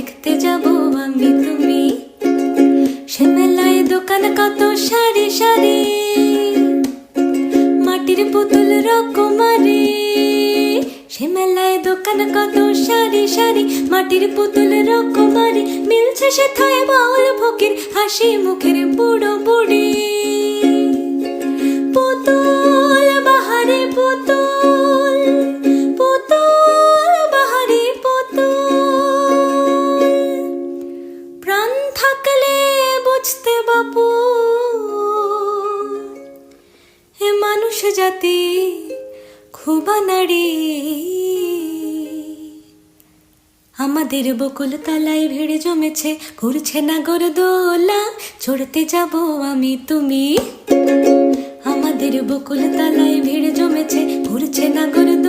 দেখতে যাব আমি তুমি। সে মেলায় দোকান কত সারি সারি, মাটির পুতুল রকমারি। সে মেলায় দোকান কত সারি সারি, মাটির পুতুল রকমারি। মিলছে সেথায় বাউল ফকির, হাসি মুখের বুড়ো বুড়ি। পুতুল বাহারি পুতুল, পুতুল বাহারি পুতুল। প্রাণ থাকলে বুঝতে বাপু, এ মানুষ জাতি খুব নারী। আমাদের বকুল তলায় ভিড় জমেছে, ঘুরছে নাগরদোলা, চড়তে যাব আমি তুমি। আমাদের বকুল তলায় ভিড় জমেছে, ঘুরছে নাগরদোলা।